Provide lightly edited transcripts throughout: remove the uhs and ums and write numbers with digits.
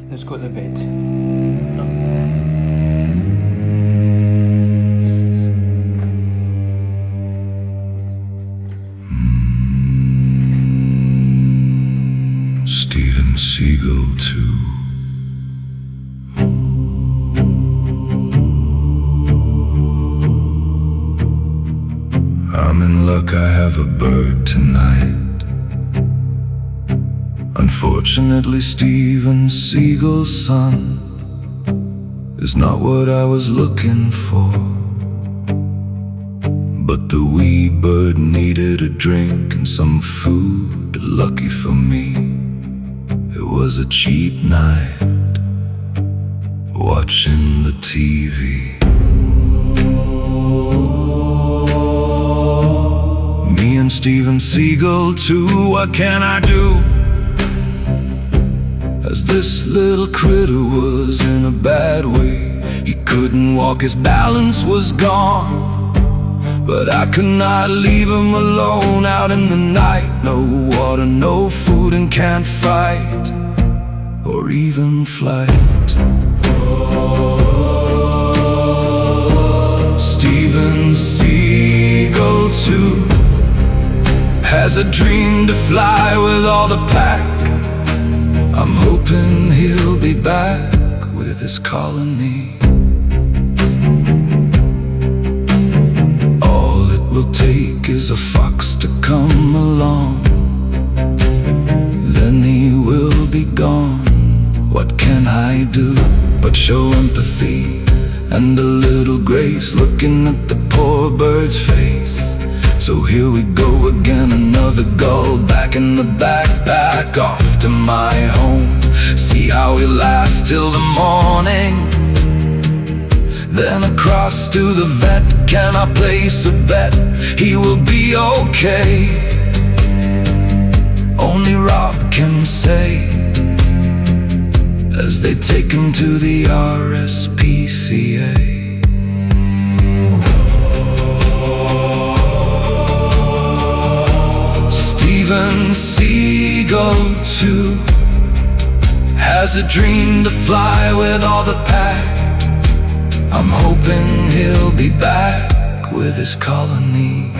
Let's go to the vet. Steven Seagull too. I'm in luck, I have a bird tonight. Unfortunately, Steven Seagull's son is not what I was looking for. But the wee bird needed a drink and some food. Lucky for me, it was a cheap night, watching the TV. Me and Steven Seagull too, what can I do? As this little critter was in a bad way. He couldn't walk, his balance was gone. But I could not leave him alone out in the night. No water, no food, and can't fight or even flight. Steven Seagull too has a dream to fly with all the pack. I'm hoping he'll be back with his colony. All it will take is a fox to come along, then he will be gone. What can I do but show empathy and a little grace, looking at the poor bird's face? So here we go again, another gull back in the backpack, off to my home. See how we last till the morning, then across to the vet. Can I place a bet he will be okay? Only Rob can say, as they take him to the RSPCA. Steven Seagull too has a dream to fly with all the pack. I'm hoping he'll be back with his colony.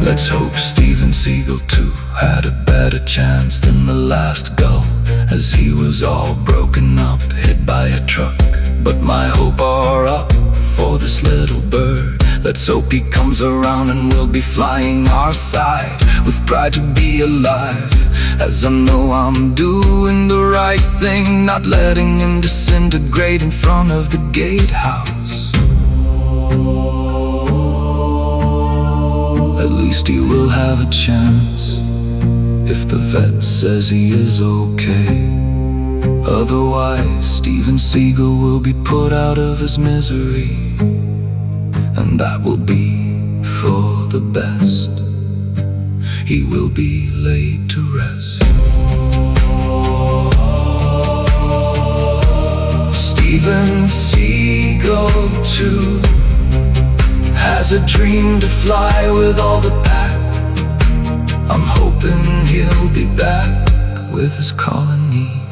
Let's hope Steven Seagull too had a better chance than the last gull, as he was all broken up, hit by a truck. But my hope are up for this little bird. Let's hope he comes around and we'll be flying our side with pride to be alive, as I know I'm doing the right thing, not letting him disintegrate in front of the gatehouse. At least he will have a chance if the vet says he is okay. Otherwise, Steven Seagull will be put out of his misery, and that will be for the best. He will be laid to rest. Steven Seagull too has a dream to fly with all the pack. I'm hoping he'll be back with his colony.